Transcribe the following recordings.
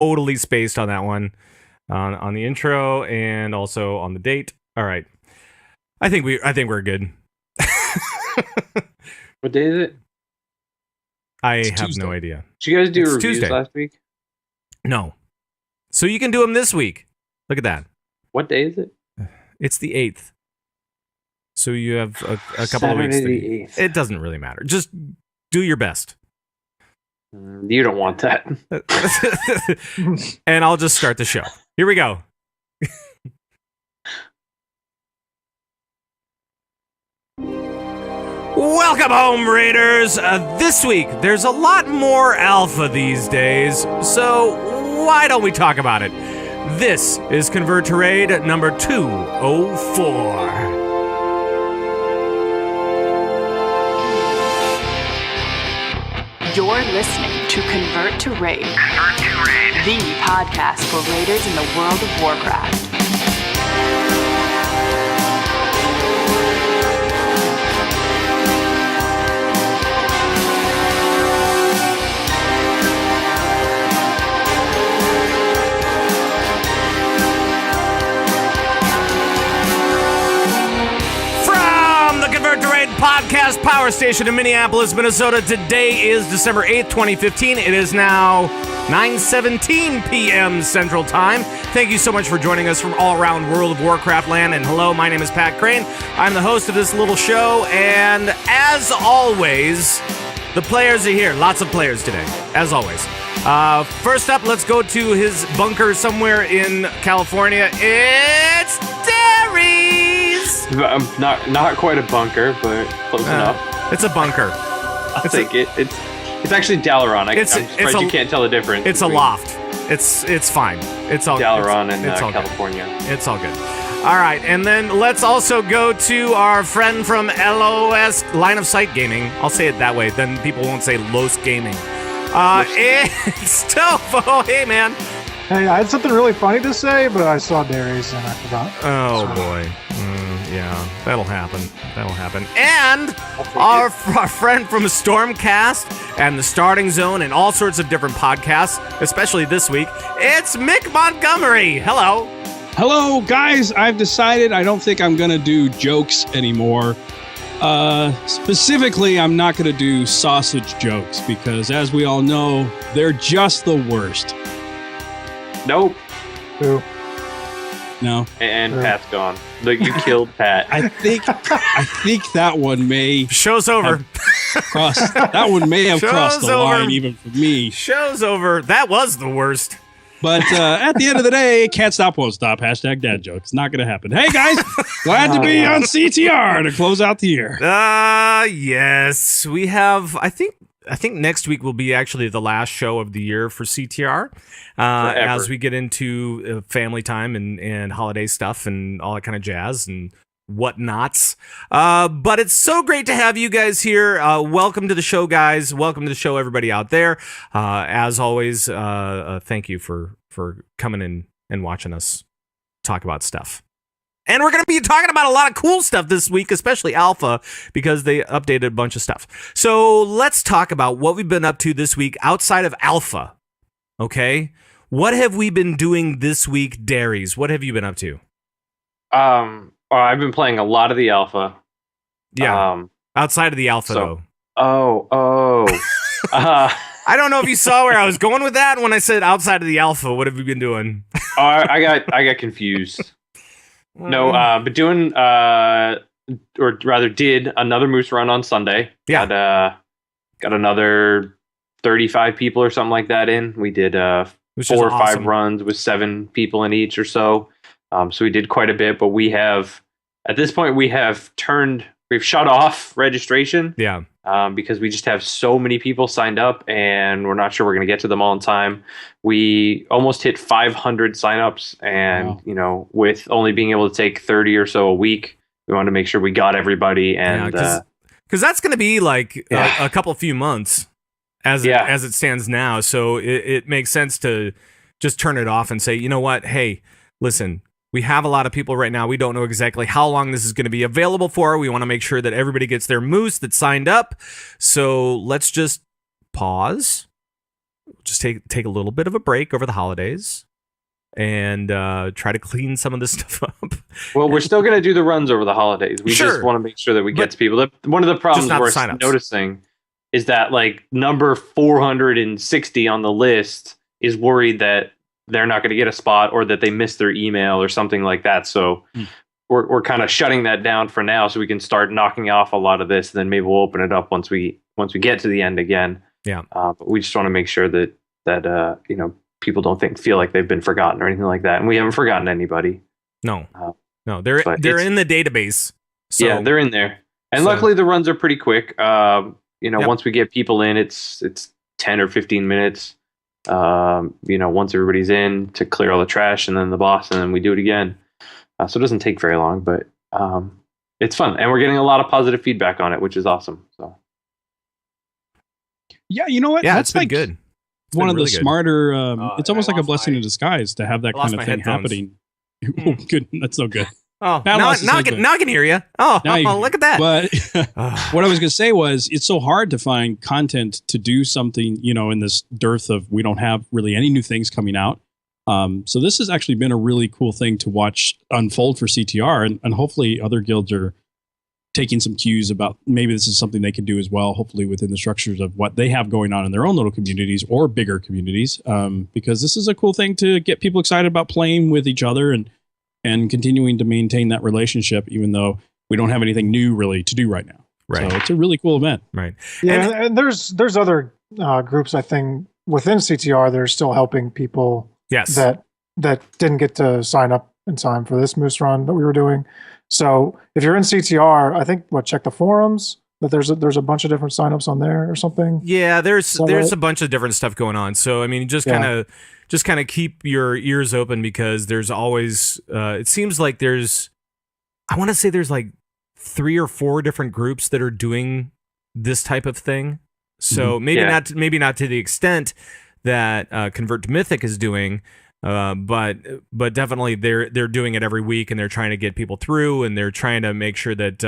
totally spaced on that one, on the intro and also on the date. All right, I think we're good. What day is it? I have no idea. Did you guys do It's reviews Tuesday. last week? No, so you can do them this week. Look at that. What day is it? It's the 8th. So you have a couple of weeks. Saturday the 8th. It doesn't really matter. Just do your best. You don't want that. And I'll just start the show. Here we go. Welcome home, Raiders. This week, there's a lot more alpha these days, so why don't we talk about it? This is Convert to Raid number 204. You're listening to Convert to Raid, the podcast for raiders in the world of Warcraft. From the Convert to Raid podcast power station in Minneapolis, Minnesota, today is December 8th, 2015. It is now 9:17 p.m. Central Time. Thank you so much for joining us from all around World of Warcraft land. And hello, my name is Pat Crane. I'm the host of this little show. And as always, the players are here. Lots of players today, as always. First up, let's go to his bunker somewhere in California. It's Darius! Not quite a bunker, but close enough. It's a bunker. I'll take it. It's actually Dalaran. I'm surprised you can't tell the difference. It's a loft. It's fine. It's all Dalaran in it's all California. Good. It's all good. All right, and then let's also go to our friend from LOS Line of Sight Gaming. I'll say it that way. Then people won't say Los Gaming. It's Tofo. Hey, man. Hey, I had something really funny to say, but I saw Darius and I forgot. Oh, boy. Yeah, that'll happen. And our friend from Stormcast and the Starting Zone and all sorts of different podcasts, especially this week, it's Mick Montgomery. Hello. Hello, guys. I've decided I don't think I'm going to do jokes anymore. Specifically, I'm not going to do sausage jokes because, as we all know, they're just the worst. Nope. Who? No. And Pat's gone. Look, you killed Pat. I think that one may Show's over. crossed. That one may have Show's crossed the over. line even for me. Show's over. That was the worst. But at the end of the day, can't stop, won't stop. Hashtag dad jokes. Not going to happen. Hey, guys. Glad to be on CTR to close out the year. Yes. We have, I think next week will be actually the last show of the year for CTR. As we get into family time and holiday stuff and all that kind of jazz and whatnots. But it's so great to have you guys here. Welcome to the show, guys. Welcome to the show, everybody out there. As always, thank you for coming in and watching us talk about stuff. And we're going to be talking about a lot of cool stuff this week, especially Alpha, because they updated a bunch of stuff. So let's talk about what we've been up to this week outside of Alpha. Okay? What have we been doing this week, Darius? What have you been up to? I've been playing a lot of the Alpha. Yeah. Outside of the Alpha, though. I don't know if you saw where I was going with that when I said outside of the Alpha. What have you been doing? I got confused. No, but doing or rather did another moose run on Sunday. Yeah. Got another 35 people or something like that in. We did 4 or 5 awesome. runs with 7 people in each or so. So we did quite a bit, but we have at this point we've shut off registration. Yeah. Because we just have so many people signed up and we're not sure we're going to get to them all in time. We almost hit 500 signups and, Wow. With only being able to take 30 or so a week, we wanted to make sure we got everybody. And because that's going to be like a couple few months as it stands now. So it makes sense to just turn it off and say, you know what? Hey, listen, we have a lot of people right now. We don't know exactly how long this is going to be available for. We want to make sure that everybody gets their moose that signed up. So let's just pause, just take a little bit of a break over the holidays and try to clean some of this stuff up. Well, we're still going to do the runs over the holidays. We just want to make sure that we get to people. One of the problems we're noticing is that like number 460 on the list is worried that they're not going to get a spot or that they missed their email or something like that. So we're kind of shutting that down for now so we can start knocking off a lot of this. And then maybe we'll open it up once we get to the end again. Yeah. But we just want to make sure that people don't feel like they've been forgotten or anything like that. And we haven't forgotten anybody. No, they're in the database. So. Yeah, they're in there. And luckily the runs are pretty quick. Once we get people in, it's 10 or 15 minutes. Once everybody's in to clear all the trash and then the boss, and then we do it again. So it doesn't take very long, but it's fun. And we're getting a lot of positive feedback on it, which is awesome. So. Yeah, you know what? Yeah, that's been like good. One of the smarter. It's almost like a blessing in disguise to have that kind of thing happening. Oh, good. That's so good. Oh, now I can hear you. Oh, look at that. But what I was going to say was it's so hard to find content to do something, in this dearth of we don't have really any new things coming out. So this has actually been a really cool thing to watch unfold for CTR, and hopefully other guilds are taking some cues about maybe this is something they can do as well, hopefully within the structures of what they have going on in their own little communities or bigger communities, because this is a cool thing to get people excited about playing with each other and continuing to maintain that relationship, even though we don't have anything new really to do right now. Right. So it's a really cool event. Right. Yeah, and there's other groups, I think, within CTR that are still helping people that didn't get to sign up in time for this Moose Run that we were doing. So if you're in CTR, I think check the forums. That there's a bunch of different signups on there or something. Yeah, there's a bunch of different stuff going on. So I mean, just kind of keep your ears open because there's always. It seems like I want to say there's like 3 or 4 different groups that are doing this type of thing. So maybe not to the extent that Convert to Mythic is doing. But definitely they're doing it every week and they're trying to get people through and they're trying to make sure that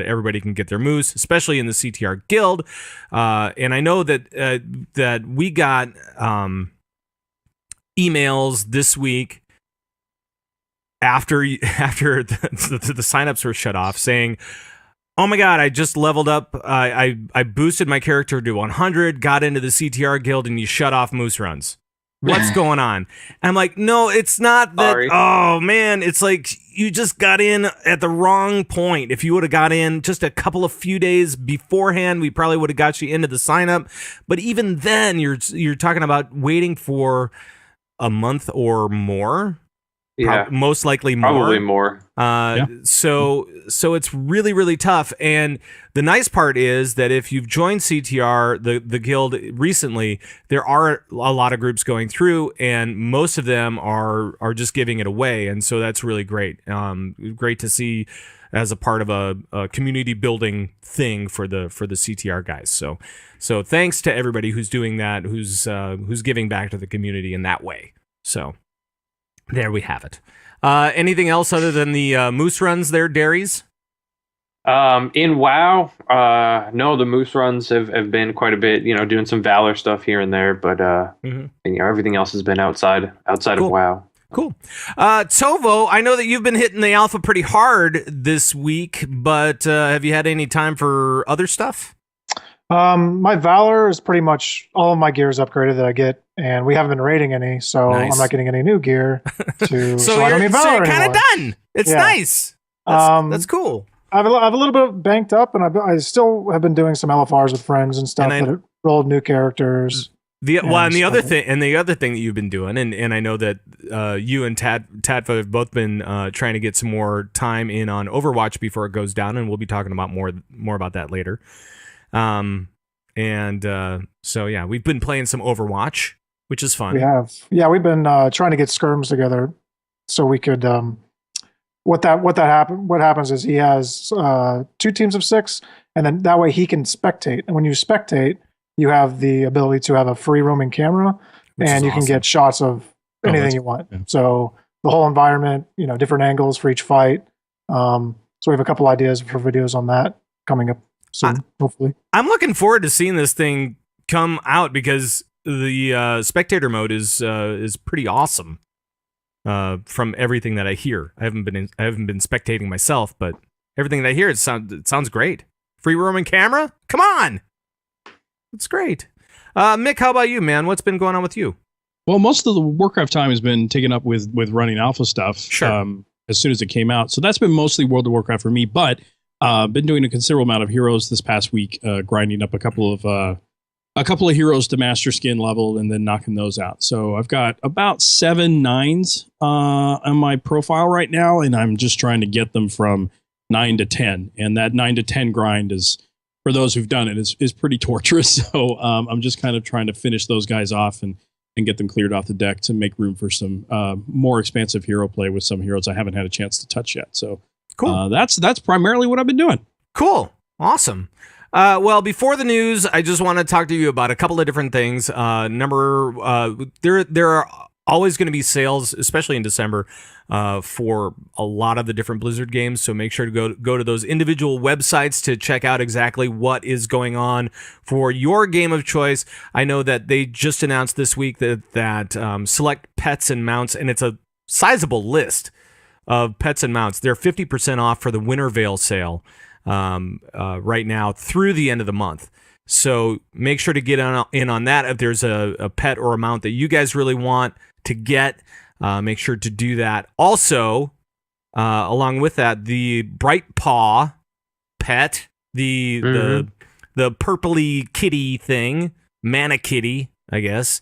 everybody can get their moose, especially in the CTR guild. And I know that we got emails this week after the signups were shut off saying, "Oh my God, I just leveled up. I boosted my character to 100, got into the CTR guild, and you shut off moose runs. What's going on?" I'm like, no, it's not that. Sorry. Oh man, it's like you just got in at the wrong point. If you would have got in just a few days beforehand, we probably would have got you into the sign up. But even then, you're talking about waiting for a month or more. Yeah, most likely more. Probably more. So it's really, really tough. And the nice part is that if you've joined CTR, the guild recently, there are a lot of groups going through, and most of them are just giving it away. And so that's really great. Great to see as a part of a community building thing for the CTR guys. So thanks to everybody who's doing that, who's giving back to the community in that way. So. There we have it. Anything else other than the moose runs there, Darius? In WoW, no, the moose runs have been quite a bit, doing some Valor stuff here and there, but everything else has been outside cool. of WoW. Cool. Tovo, I know that you've been hitting the alpha pretty hard this week, but have you had any time for other stuff? My Valor is pretty much all of my gear is upgraded that I get, and we haven't been raiding any, so nice. I'm not getting any new gear. So I don't need Valor you're kind of done. It's nice. That's cool. I have a little bit banked up, and I still have been doing some LFRs with friends and stuff that rolled new characters. The other thing that you've been doing, and I know that you and Tadfa have both been trying to get some more time in on Overwatch before it goes down, and we'll be talking about more about that later. So yeah, we've been playing some Overwatch, which is fun. We have. Yeah, we've been trying to get skirms together so we could what happens is he has 2 teams of 6, and then that way he can spectate. And when you spectate, you have the ability to have a free roaming camera, and you can get shots of anything you want. Yeah. So the whole environment, different angles for each fight. So we have a couple ideas for videos on that coming up soon, hopefully. I'm looking forward to seeing this thing come out because the spectator mode is pretty awesome. From everything that I hear, I haven't been spectating myself, but everything that I hear, it sounds great. Free roaming camera, come on, it's great. Mick, how about you, man? What's been going on with you? Well, most of the Warcraft time has been taken up with running alpha stuff. Sure. As soon as it came out, so that's been mostly World of Warcraft for me. But been doing a considerable amount of heroes this past week, grinding up a couple of heroes to master skin level and then knocking those out. So I've got about 7 9s on my profile right now, and I'm just trying to get them from 9 to 10. And that 9 to 10 grind is, for those who've done it, is pretty torturous. So I'm just kind of trying to finish those guys off and get them cleared off the deck to make room for some more expansive hero play with some heroes I haven't had a chance to touch yet. So cool. That's primarily what I've been doing. Cool. Awesome. Well, before the news, I just want to talk to you about a couple of different things. There are always going to be sales, especially in December, for a lot of the different Blizzard games. So make sure to go to those individual websites to check out exactly what is going on for your game of choice. I know that they just announced this week that select pets and mounts, and it's a sizable list of pets and mounts. They're 50% off for the Winter Veil sale right now through the end of the month. So make sure to get in on that. If there's a pet or a mount that you guys really want to get, make sure to do that. Also, along with that, the Bright Paw pet, the purpley kitty thing, Mana Kitty, I guess,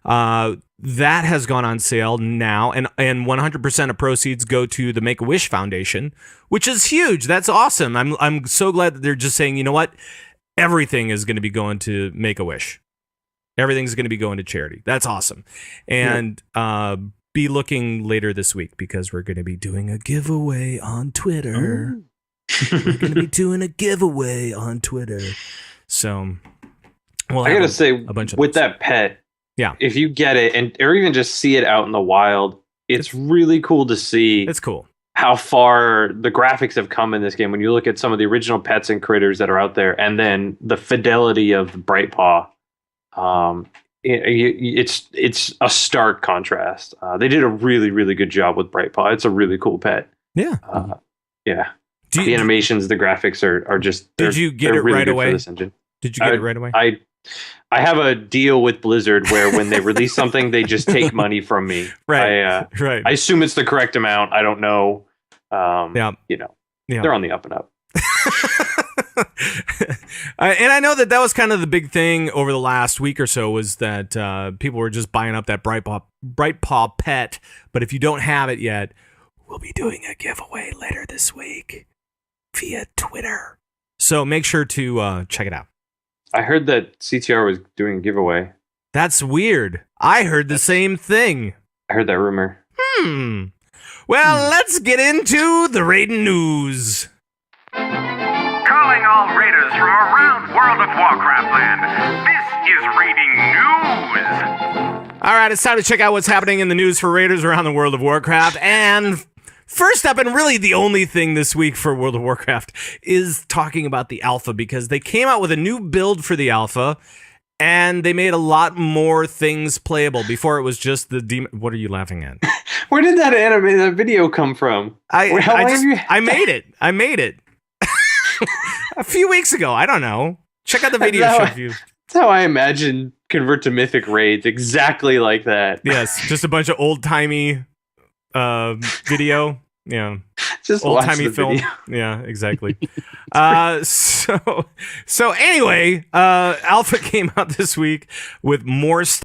that has gone on sale now, and 100% of proceeds go to the Make-A-Wish Foundation, which is huge. That's awesome. I'm so glad that they're just saying, you know what, everything is going to be going to Make-A-Wish. Everything's going to be going to charity. That's awesome. And be looking later this week because we're going to be doing a giveaway on Twitter. We're going to be doing a giveaway on Twitter. So I got to say, a bunch of with those. That pet, yeah, if you get it or even just see it out in the wild, it's really cool to see. It's cool how far the graphics have come in this game. When you look at some of the original pets and critters that are out there, and then the fidelity of Bright Paw, it's a stark contrast. They did a really, really good job with Bright Paw. It's a really cool pet. Yeah, yeah. The animations, the graphics are just. Did you get it really right away? Did you get it right away? I have a deal with Blizzard where when they release something, they just take money from me. Right. Right. I assume it's the correct amount. I don't know. Yeah. They're on the up and up. And I know that was kind of the big thing over the last week or so was that people were just buying up that Bright Paw pet. But if you don't have it yet, we'll be doing a giveaway later this week via Twitter. So make sure to check it out. I heard that CTR was doing a giveaway. That's weird. I heard the same thing. I heard that rumor. Well, let's get into the Raiden news. Calling all raiders from around World of Warcraft land. This is Raiding News. All right, it's time to check out what's happening in the news for raiders around the World of Warcraft. And first up, and really the only thing this week for World of Warcraft, is talking about the alpha, because they came out with a new build for the alpha, and they made a lot more things playable. Before it was just the demon. What are you laughing at? Where did that video come from? I made it. I made it a few weeks ago. I don't know. Check out the video. That's how I imagine Convert to Mythic raids. Exactly like that. Yes, just a bunch of old timey video. Yeah, just old timey film. Video. Yeah, exactly. So anyway, Alpha came out this week with more stuff.